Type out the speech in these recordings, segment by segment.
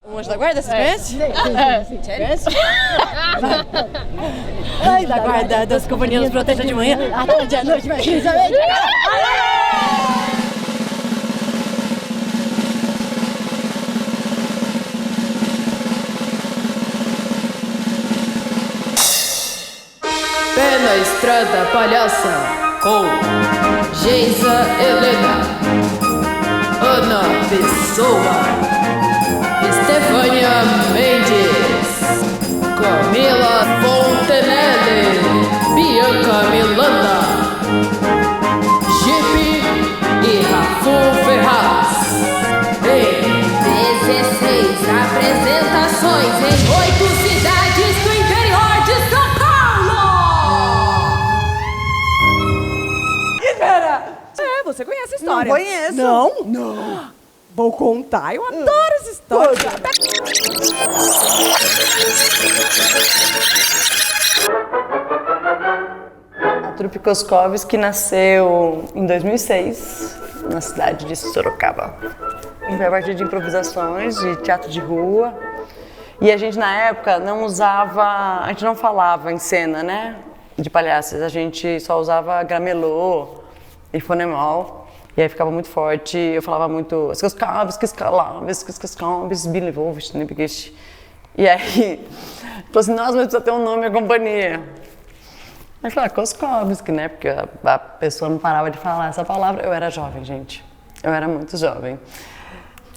O Anjo da Guarda, você conhece? Sim. Conhece? Ai, da guarda das companhias nos proteja de manhã, à tarde, à noite, mas principalmente. Pé na estrada, palhaça, com Geisa Helena, Ana Pessoa, Estefânia Mendes, Camila Fontenelle, Bianca Milanda, Jeep e Rafu Ferraz. Em 16 apresentações em 8 cidades do interior de São Paulo. Você conhece a história? Não conheço. Não? Vou contar, eu adoro essa história. A Trupe Koskovski nasceu em 2006, na cidade de Sorocaba. Foi a partir de improvisações, de teatro de rua. E a gente, na época, a gente não falava em cena, né, de palhaços. A gente só usava gramelô e fonemol. E aí ficava muito forte, eu falava muito... E aí, falou assim, nossa, mas precisa ter um nome, a companhia. Aí eu falei, Koskovski, né? Porque a pessoa não parava de falar essa palavra. Eu era jovem, gente. Eu era muito jovem.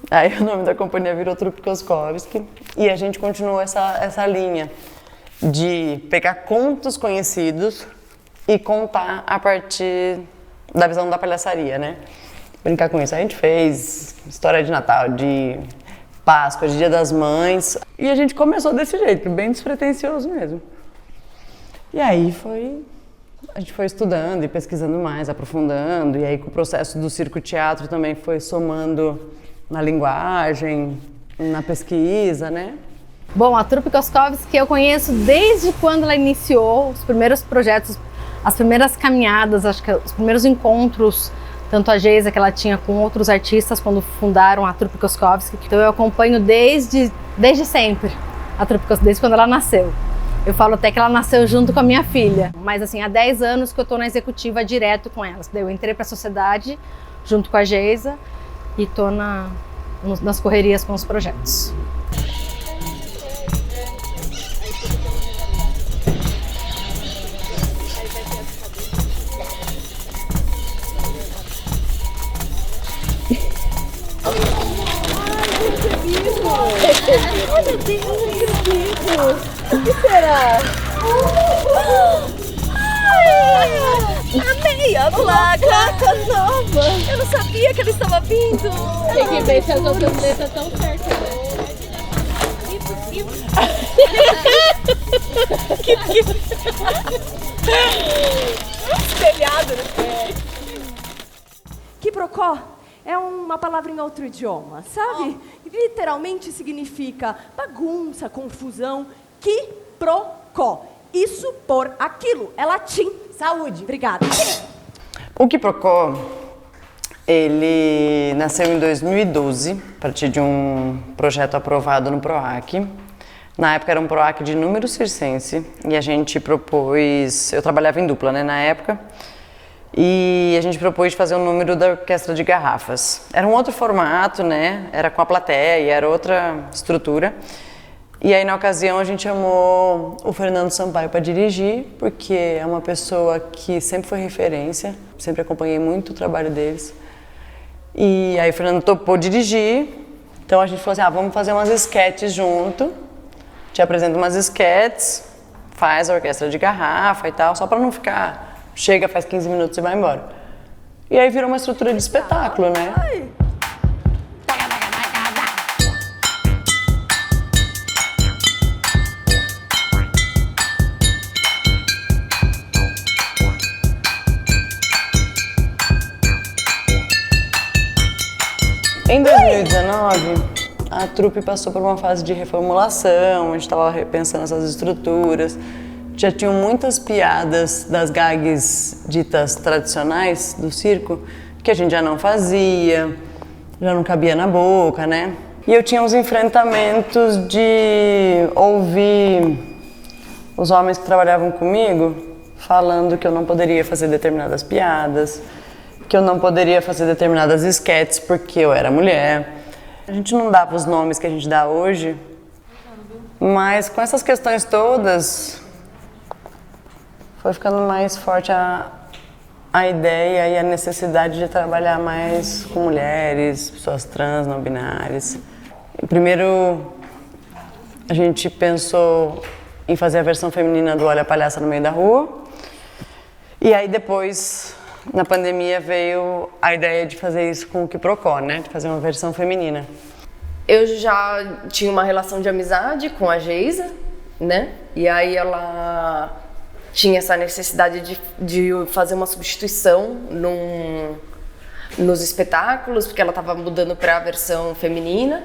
Aí o nome da companhia virou Trupe Koskovski. E a gente continuou essa linha de pegar contos conhecidos e contar a partir da visão da palhaçaria, né? Brincar com isso. A gente fez história de Natal, de Páscoa, de Dia das Mães. E a gente começou desse jeito, bem despretensioso mesmo. E aí a gente foi estudando e pesquisando mais, aprofundando. E aí com o processo do circo-teatro também foi somando na linguagem, na pesquisa, né? Bom, a Trupe Koskovski eu conheço desde quando ela iniciou os primeiros projetos, as primeiras caminhadas, acho que os primeiros encontros, tanto a Geisa que ela tinha com outros artistas quando fundaram a Trupe Koskovski. Então eu acompanho desde sempre a Trupe Koskovski, desde quando ela nasceu. Eu falo até que ela nasceu junto com a minha filha, mas assim, há 10 anos que eu estou na executiva direto com elas. Eu entrei para a sociedade junto com a Geisa e estou nas correrias com os projetos. Olha, tem o que será? Amei a placa nova. Eu não sabia que ela estava vindo. Tem que ver se as outras letras estão certas, né? Espelhado, né? Quiprocó é uma palavra em outro idioma, sabe? Literalmente significa bagunça, confusão. Quiprocó. Isso por aquilo. É latim. Saúde. Obrigada. O Quiprocó, ele nasceu em 2012, a partir de um projeto aprovado no PROAC. Na época era um PROAC de número circense e a gente propôs... Eu trabalhava em dupla, né, na época. E a gente propôs fazer um número da Orquestra de Garrafas. Era um outro formato, né? Era com a plateia, era outra estrutura. E aí, na ocasião, a gente chamou o Fernando Sampaio para dirigir, porque é uma pessoa que sempre foi referência, sempre acompanhei muito o trabalho deles. E aí o Fernando topou dirigir, então a gente falou assim, vamos fazer umas esquetes junto, te apresento umas esquetes, faz a Orquestra de Garrafa e tal, só para não ficar... Chega, faz 15 minutos e vai embora. E aí virou uma estrutura de espetáculo, né? Em 2019, a trupe passou por uma fase de reformulação, a gente estava repensando essas estruturas. Já tinham muitas piadas das gags ditas tradicionais do circo que a gente já não fazia, já não cabia na boca, né? E eu tinha uns enfrentamentos de ouvir os homens que trabalhavam comigo falando que eu não poderia fazer determinadas piadas, que eu não poderia fazer determinadas esquetes porque eu era mulher. A gente não dava os nomes que a gente dá hoje, mas com essas questões todas foi ficando mais forte a ideia e a necessidade de trabalhar mais com mulheres, pessoas trans, não binárias. Primeiro a gente pensou em fazer a versão feminina do Olha a Palhaça no Meio da Rua, e aí depois, na pandemia, veio a ideia de fazer isso com o Quiprocó, né? De fazer uma versão feminina. Eu já tinha uma relação de amizade com a Geisa, né? E aí ela tinha essa necessidade de fazer uma substituição nos espetáculos, porque ela estava mudando para a versão feminina.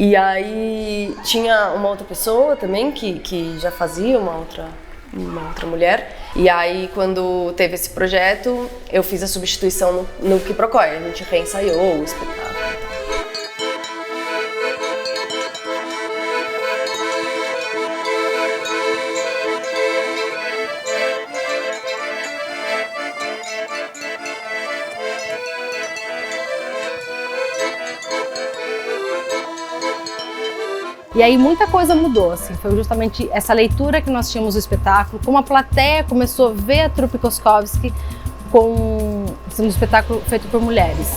E aí tinha uma outra pessoa também que já fazia, uma outra mulher. E aí quando teve esse projeto, eu fiz a substituição no Quiprocó. A gente reensaiou o espetáculo. E aí muita coisa mudou, assim, foi justamente essa leitura que nós tínhamos do espetáculo, como a plateia começou a ver a trupe Koskovski com um espetáculo feito por mulheres.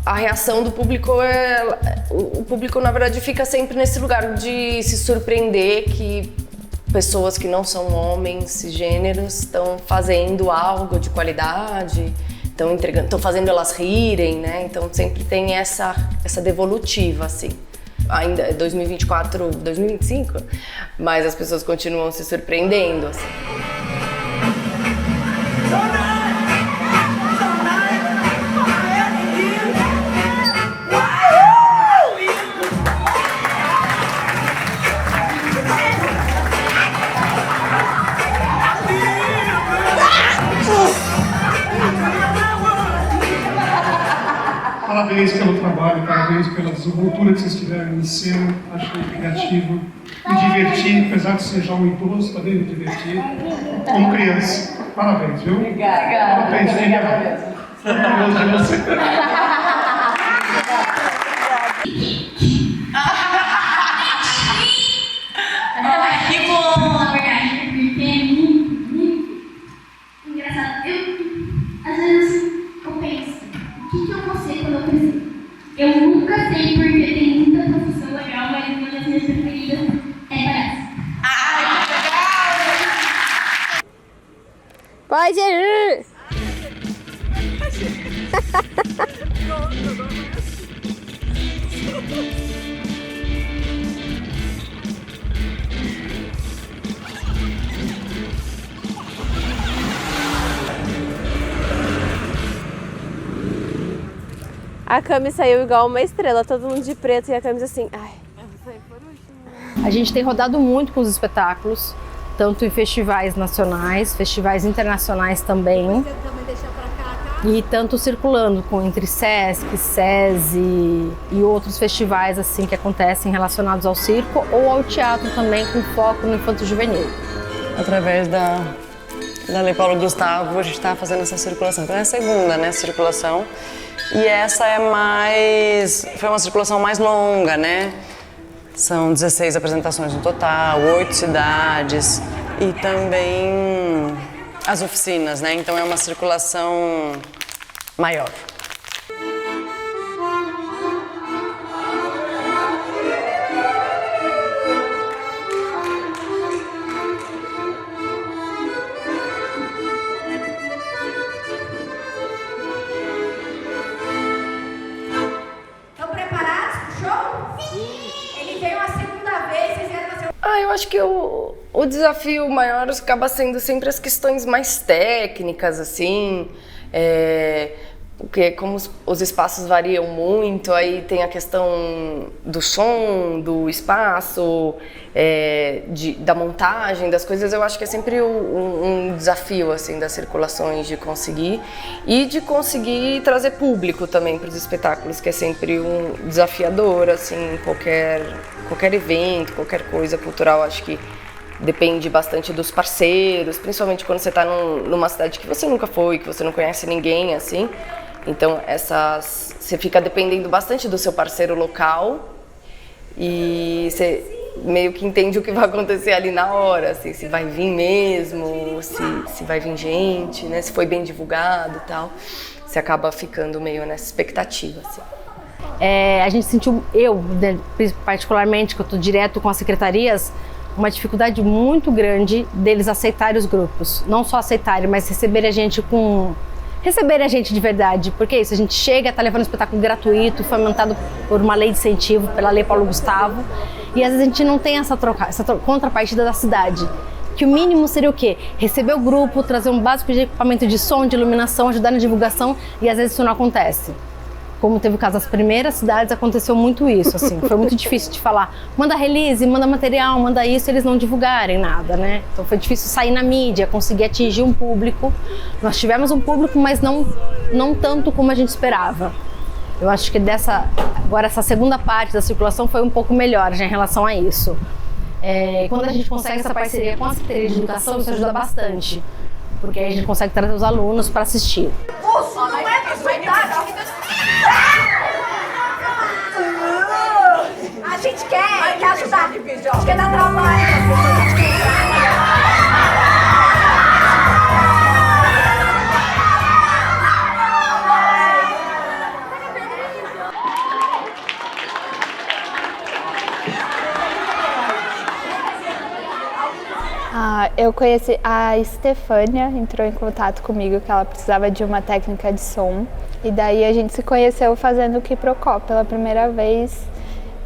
A reação do público o público na verdade fica sempre nesse lugar de se surpreender que pessoas que não são homens cisgêneros estão fazendo algo de qualidade. Estão fazendo elas rirem, né? Então sempre tem essa devolutiva, assim. Ainda é 2024, 2025, mas as pessoas continuam se surpreendendo, assim. Parabéns pelo trabalho, parabéns pela desenvoltura que vocês tiveram em cena, achei criativo, me diverti, apesar de ser já um idoso, também me diverti, como criança. Parabéns, viu? Obrigada. Parabéns, filha. Orgulhoso de você. Que bom, na verdade, porque é muito engraçado. Às vezes, eu penso, o que eu vou ser quando eu crescer? Eu nunca sei, porque tem muita profissão legal, mas uma das minhas preferidas é palhaço. Pode ir! A Cami saiu igual uma estrela, todo mundo de preto e a Cami assim, ai. A gente tem rodado muito com os espetáculos, tanto em festivais nacionais, festivais internacionais também. E tanto circulando entre Sesc, SESI e outros festivais assim que acontecem relacionados ao circo ou ao teatro também, com foco no infanto-juvenil. Através da Lei Paulo Gustavo, a gente está fazendo essa circulação. Então é a segunda, né, circulação. E essa foi uma circulação mais longa, né? São 16 apresentações no total, 8 cidades e também as oficinas, né? Então é uma circulação maior. Eu acho que o desafio maior acaba sendo sempre as questões mais técnicas, assim, porque como os espaços variam muito, aí tem a questão do som, do espaço, da montagem das coisas. Eu acho que é sempre um desafio assim das circulações de conseguir trazer público também para os espetáculos, que é sempre um desafiador assim, qualquer evento, qualquer coisa cultural. Acho que depende bastante dos parceiros, principalmente quando você está numa cidade que você nunca foi, que você não conhece ninguém assim. Então você fica dependendo bastante do seu parceiro local e você meio que entende o que vai acontecer ali na hora, assim, se vai vir mesmo, se vai vir gente, né, se foi bem divulgado e tal. Você acaba ficando meio nessa expectativa, assim. A gente sentiu, particularmente, que eu estou direto com as secretarias, uma dificuldade muito grande deles aceitarem os grupos. Não só aceitarem, mas receberem a gente de verdade, porque é isso, a gente chega, tá levando um espetáculo gratuito, fomentado por uma lei de incentivo, pela Lei Paulo Gustavo, e às vezes a gente não tem essa contrapartida da cidade, que o mínimo seria o quê? Receber o grupo, trazer um básico de equipamento de som, de iluminação, ajudar na divulgação, e às vezes isso não acontece. Como teve o caso das primeiras cidades, aconteceu muito isso, assim, foi muito difícil de falar, manda release, manda material, manda isso, eles não divulgarem nada, né? Então foi difícil sair na mídia, conseguir atingir um público. Nós tivemos um público, mas não tanto como a gente esperava. Eu acho que agora essa segunda parte da circulação foi um pouco melhor já em relação a isso. Quando a gente consegue essa parceria com a Secretaria de Educação, isso ajuda bastante, porque aí a gente consegue trazer os alunos para assistir. Isso não é verdade! A gente quer ajudar, a gente quer dar trabalho para as pessoas, a gente quer Eu conheci a Estefânia, entrou em contato comigo que ela precisava de uma técnica de som. E daí a gente se conheceu fazendo o Quiprocó pela primeira vez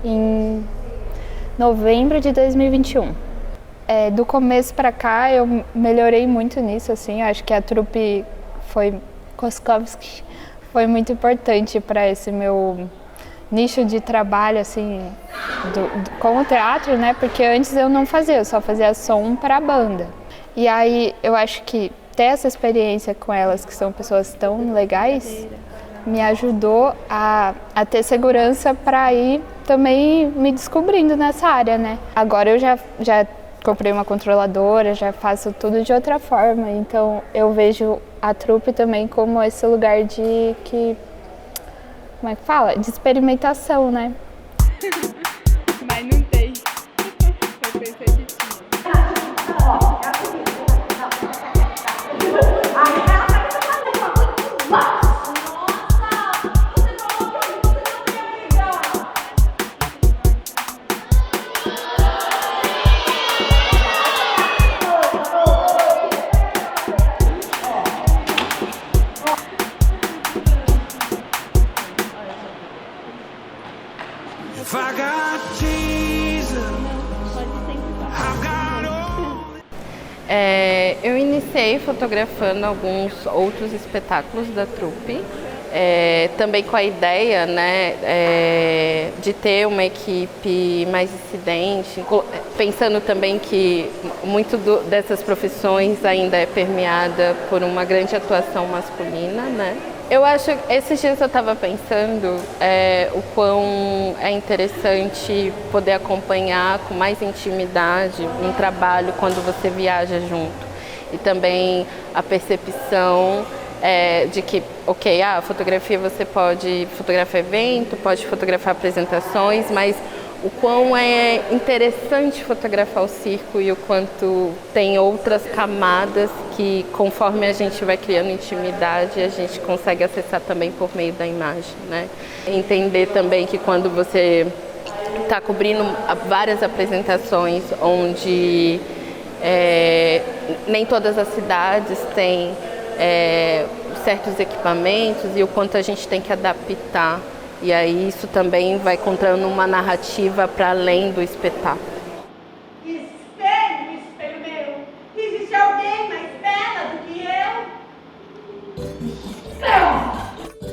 em novembro de 2021. Do começo para cá eu melhorei muito nisso, assim. Acho que a trupe Koskowski foi muito importante para esse meu nicho de trabalho, assim, com o teatro, né? Porque antes eu não fazia, eu só fazia som para a banda. E aí eu acho que ter essa experiência com elas, que são pessoas tão legais, me ajudou a ter segurança para ir também me descobrindo nessa área, né? Agora eu já comprei uma controladora, já faço tudo de outra forma, então eu vejo a trupe também como esse lugar de como é que fala? De experimentação, né? Mas não tem. Eu pensei que tinha. Eu iniciei fotografando alguns outros espetáculos da trupe, também com a ideia, né, de ter uma equipe mais incidente, pensando também que muito dessas profissões ainda é permeada por uma grande atuação masculina, né? Eu acho, esses dias eu estava pensando o quão é interessante poder acompanhar com mais intimidade um trabalho quando você viaja junto. E também a percepção de que, ok, a fotografia você pode fotografar evento, pode fotografar apresentações, mas o quão é interessante fotografar o circo e o quanto tem outras camadas que, conforme a gente vai criando intimidade, a gente consegue acessar também por meio da imagem, né? Entender também que quando você está cobrindo várias apresentações onde nem todas as cidades têm certos equipamentos e o quanto a gente tem que adaptar. E aí isso também vai contando uma narrativa para além do espetáculo. Espelho, espelho meu, existe alguém mais bela do que eu?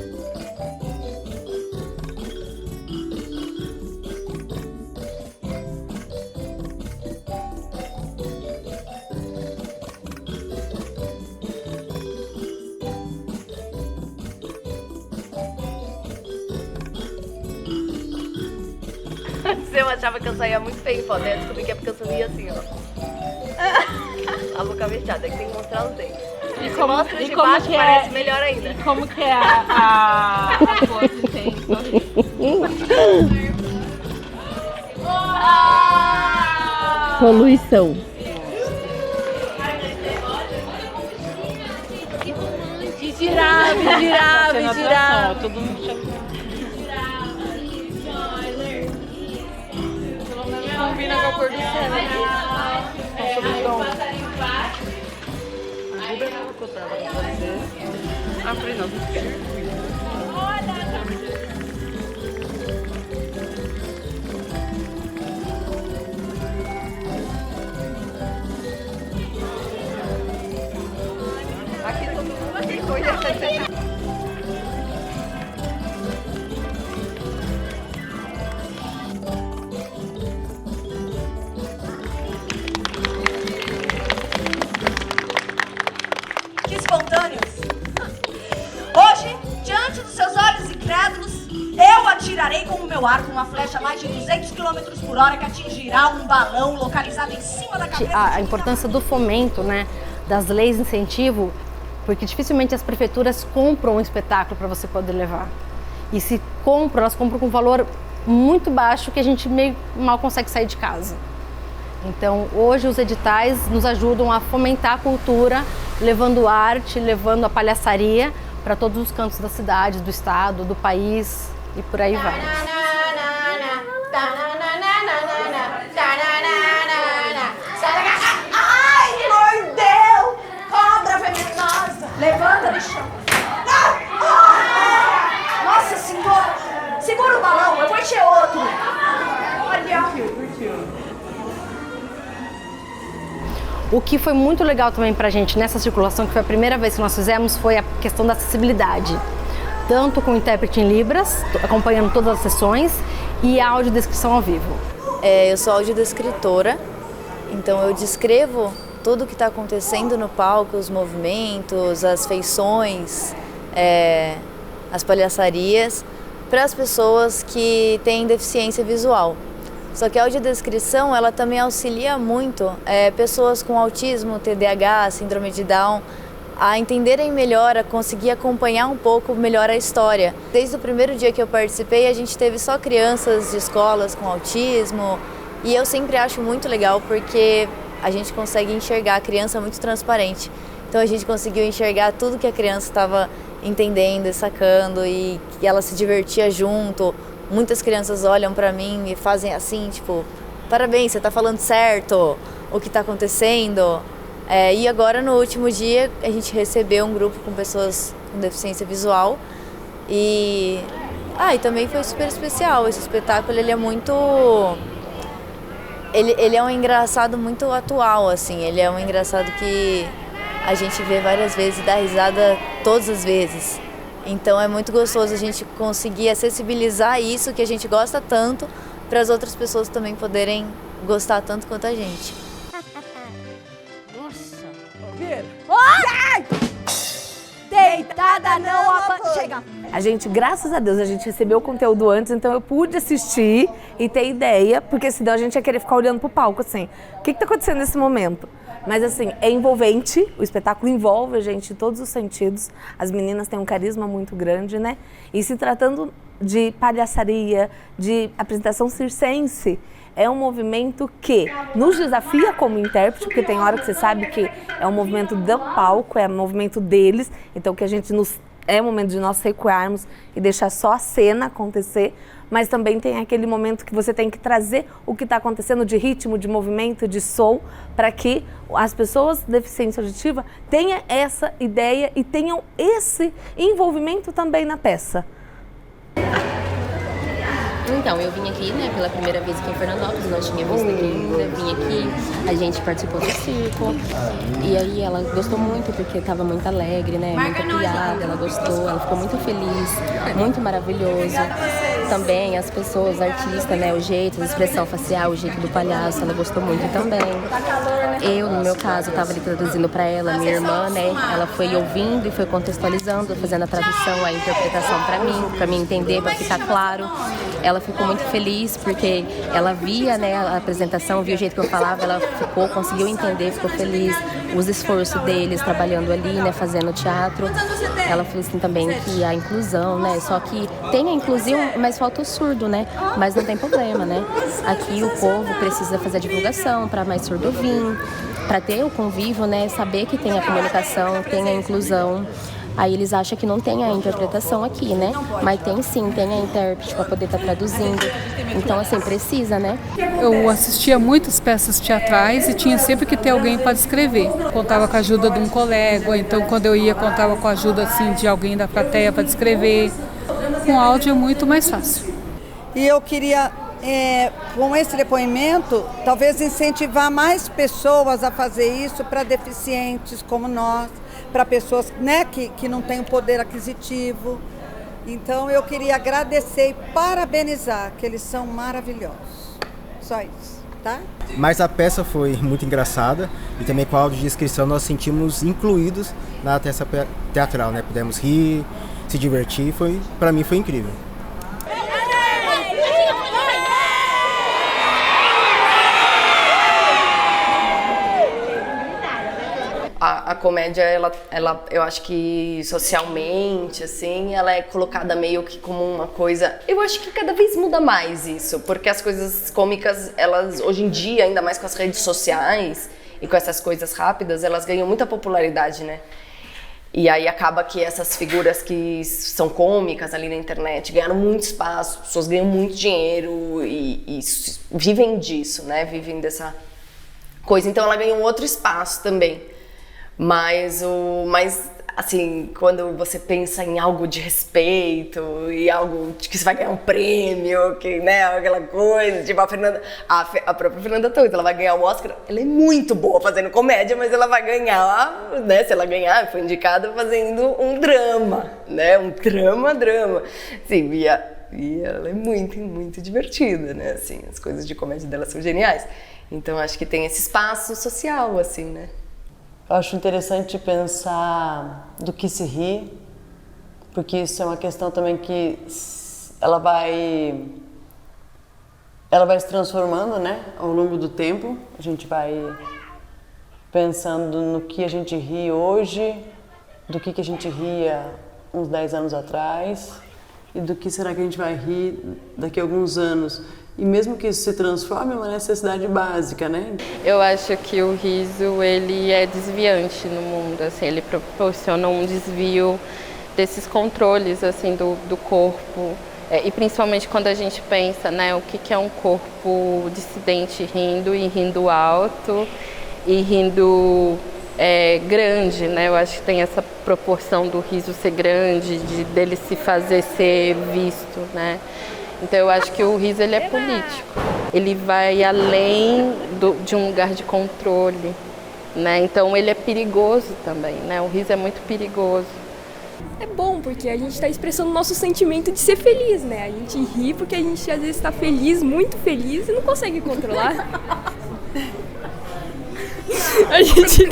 eu achava que eu saía muito feio em foto, aí eu descobri que é porque eu sorria assim, ó. A boca fechada, é que tem que mostrar os dentes. E se mostra de baixo, parece melhor ainda. Como que é a pose sem sorrir? Poluição. Girar. Todo mundo combina com a cor do céu. Aqui todo mundo tem coisa. Que espontâneos! Hoje, diante dos seus olhos incrédulos, eu atirarei com o meu arco uma flecha a mais de 200 km por hora que atingirá um balão localizado em cima da cabeça. A importância do fomento, né, das leis de incentivo, porque dificilmente as prefeituras compram um espetáculo para você poder levar. E se compram, elas compram com um valor muito baixo que a gente meio mal consegue sair de casa. Então, hoje os editais nos ajudam a fomentar a cultura, levando arte, levando a palhaçaria para todos os cantos da cidade, do estado, do país e por aí vai. Ai, mordeu! Cobra venenosa! Levanta do chão. Nossa senhora! Segura o balão, eu vou encher outro. Olha. O que foi muito legal também pra gente nessa circulação, que foi a primeira vez que nós fizemos, foi a questão da acessibilidade. Tanto com intérprete em Libras, acompanhando todas as sessões, e a audiodescrição ao vivo. Eu sou audiodescritora, então eu descrevo tudo o que está acontecendo no palco, os movimentos, as feições, as palhaçarias, para as pessoas que têm deficiência visual. Só que a audiodescrição, ela também auxilia muito pessoas com autismo, TDAH, síndrome de Down, a entenderem melhor, a conseguir acompanhar um pouco melhor a história. Desde o primeiro dia que eu participei, a gente teve só crianças de escolas com autismo, e eu sempre acho muito legal porque a gente consegue enxergar a criança muito transparente. Então a gente conseguiu enxergar tudo que a criança estava entendendo e sacando, e que ela se divertia junto. Muitas crianças olham para mim e fazem assim, tipo, parabéns, você está falando certo, o que está acontecendo. E agora, no último dia, a gente recebeu um grupo com pessoas com deficiência visual. E também foi super especial. Esse espetáculo, ele é muito... Ele é um engraçado muito atual, assim. Ele é um engraçado que a gente vê várias vezes e dá risada todas as vezes. Então é muito gostoso a gente conseguir acessibilizar isso que a gente gosta tanto para as outras pessoas também poderem gostar tanto quanto a gente. Nossa! Ai! Deitada não chega! A gente, graças a Deus, a gente recebeu o conteúdo antes, então eu pude assistir e ter ideia, porque senão a gente ia querer ficar olhando pro palco, assim, o que tá acontecendo nesse momento? Mas assim, é envolvente, o espetáculo envolve a gente em todos os sentidos, as meninas têm um carisma muito grande, né? E se tratando de palhaçaria, de apresentação circense, é um movimento que nos desafia como intérprete, porque tem hora que você sabe que é um movimento do palco, é um movimento deles, então que a gente é o momento de nós recuarmos e deixar só a cena acontecer, mas também tem aquele momento que você tem que trazer o que está acontecendo de ritmo, de movimento, de som, para que as pessoas de deficiência auditiva tenham essa ideia e tenham esse envolvimento também na peça. Então, eu vim aqui, né, pela primeira vez aqui em Fernandópolis, não tinha visto aqui ainda, vim aqui, a gente participou do circo, e aí ela gostou muito, porque estava muito alegre, né, muito piada, ela gostou, ela ficou muito feliz, muito maravilhoso. também as pessoas, artistas, né? O jeito, a expressão facial, o jeito do palhaço, ela gostou muito também. Eu, no meu caso, estava ali traduzindo para ela, minha irmã, né? Ela foi ouvindo e foi contextualizando, fazendo a tradução, a interpretação para mim entender, para ficar claro. Ela ficou muito feliz porque ela via, né, a apresentação, via o jeito que eu falava, ela conseguiu entender, ficou feliz, os esforços deles trabalhando ali, né, fazendo teatro. Ela falou assim também que a inclusão, né, só que tem a inclusão, mas falta o surdo, né, mas não tem problema, né. Aqui o povo precisa fazer a divulgação para mais surdo vir, para ter o convívio, né, saber que tem a comunicação, tem a inclusão. Aí eles acham que não tem a interpretação aqui, né? Mas tem sim, tem a intérprete para poder estar traduzindo. Então, assim, precisa, né? Eu assistia muitas peças teatrais e tinha sempre que ter alguém para descrever. Contava com a ajuda de um colega, ou então quando eu ia, contava com a ajuda assim, de alguém da plateia para descrever. Com áudio é muito mais fácil. E eu queria, com esse depoimento, talvez incentivar mais pessoas a fazer isso para deficientes como nós, para pessoas, né, que não têm o poder aquisitivo. Então eu queria agradecer e parabenizar, que eles são maravilhosos. Só isso, tá? Mas a peça foi muito engraçada e também com a audiodescrição nós sentimos incluídos na peça teatral, né? Pudemos rir, se divertir, para mim foi incrível. A comédia, ela, eu acho que socialmente, assim, ela é colocada meio que como uma coisa... Eu acho que cada vez muda mais isso, porque as coisas cômicas, elas, hoje em dia, ainda mais com as redes sociais e com essas coisas rápidas, elas ganham muita popularidade, né? E aí acaba que essas figuras que são cômicas ali na internet ganharam muito espaço, as pessoas ganham muito dinheiro e vivem disso, né? Vivem dessa coisa. Então ela ganha um outro espaço também. Mas assim, quando você pensa em algo de respeito e algo de que você vai ganhar um prêmio, que, né, aquela coisa, tipo a própria Fernanda Torres, ela vai ganhar o Oscar, ela é muito boa fazendo comédia, mas ela vai ganhar, né, se ela ganhar, foi indicada fazendo um drama, né, um drama. Assim, e ela é muito, muito divertida, né, assim, as coisas de comédia dela são geniais. Então acho que tem esse espaço social, assim, né. Eu acho interessante pensar do que se ri, porque isso é uma questão também que ela vai se transformando, né, ao longo do tempo. A gente vai pensando no que a gente ri hoje, do que a gente ria uns 10 anos atrás e do que será que a gente vai rir daqui a alguns anos. E mesmo que isso se transforme, é uma necessidade básica, né? Eu acho que o riso, ele é desviante no mundo, assim, ele proporciona um desvio desses controles, assim, do corpo. E principalmente quando a gente pensa, né, o que é um corpo dissidente rindo e rindo alto e rindo grande, né? Eu acho que tem essa proporção do riso ser grande, dele se fazer ser visto, né? Então eu acho que o riso, ele é político, ele vai além de um lugar de controle, né? Então ele é perigoso também, né? O riso é muito perigoso. É bom porque a gente está expressando o nosso sentimento de ser feliz, né? A gente ri porque a gente às vezes está feliz, muito feliz e não consegue controlar. A gente...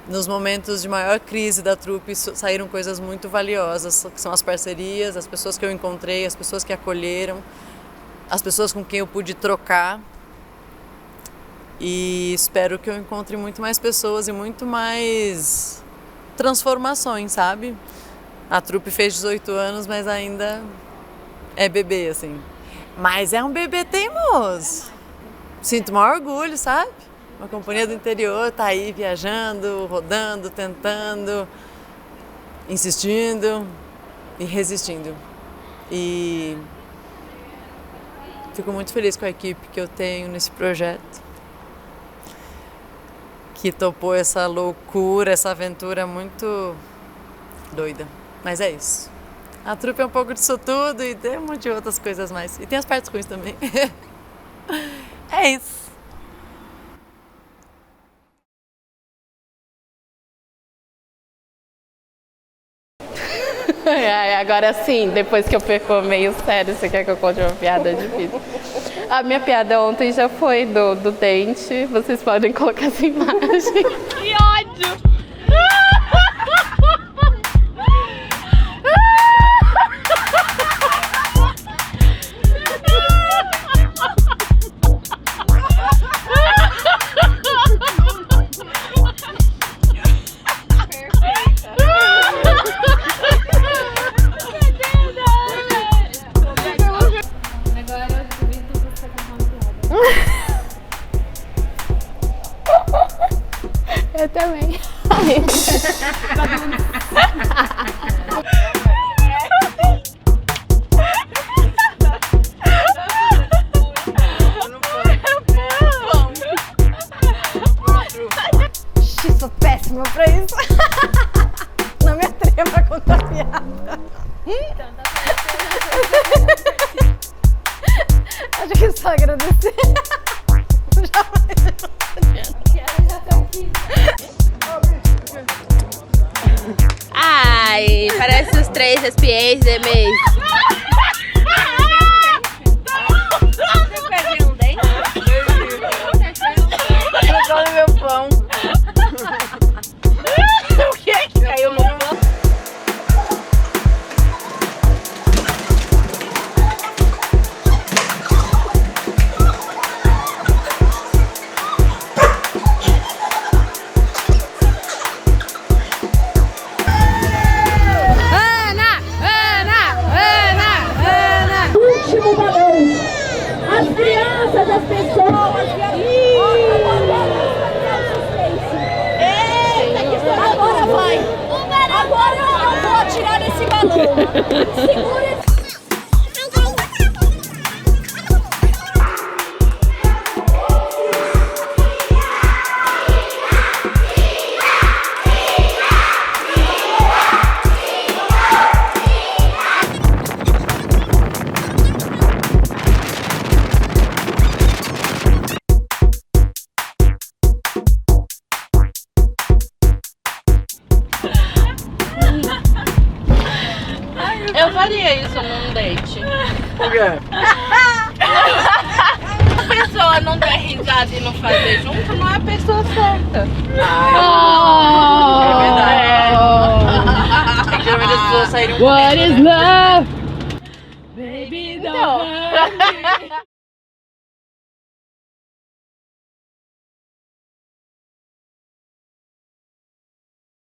Nos momentos de maior crise da trupe saíram coisas muito valiosas, que são as parcerias, as pessoas que eu encontrei, as pessoas que acolheram, as pessoas com quem eu pude trocar. E espero que eu encontre muito mais pessoas e muito mais transformações, sabe? A trupe fez 18 anos, mas ainda é bebê, assim. Mas é um bebê teimoso. Sinto maior orgulho, sabe? Uma companhia do interior tá aí viajando, rodando, tentando, insistindo e resistindo. E fico muito feliz com a equipe que eu tenho nesse projeto, que topou essa loucura, essa aventura muito doida. Mas é isso. A trupe é um pouco disso tudo e tem um monte de outras coisas mais. E tem as partes ruins também. É isso. Agora sim, depois que eu perco meio sério, você quer que eu conte uma piada difícil? A minha piada ontem já foi do dente, vocês podem colocar essa imagem. Que ódio! Eu também. Sou péssima pra isso. Não me atrevo a contar piada. Acho que só agradecer. Ai, parece os 3 espiões de mês. Você perdeu um dente? Jogou no meu pão. O que é que caiu no pão? Último balão. As crianças, as pessoas. Agora vai. Agora eu vou atirar esse balão. Segura esse. Eu faria isso num date. Por quê? Se a pessoa não der risada e não fazer junto, não é a pessoa certa. É verdade. É que geralmente as pessoas saíram What is love?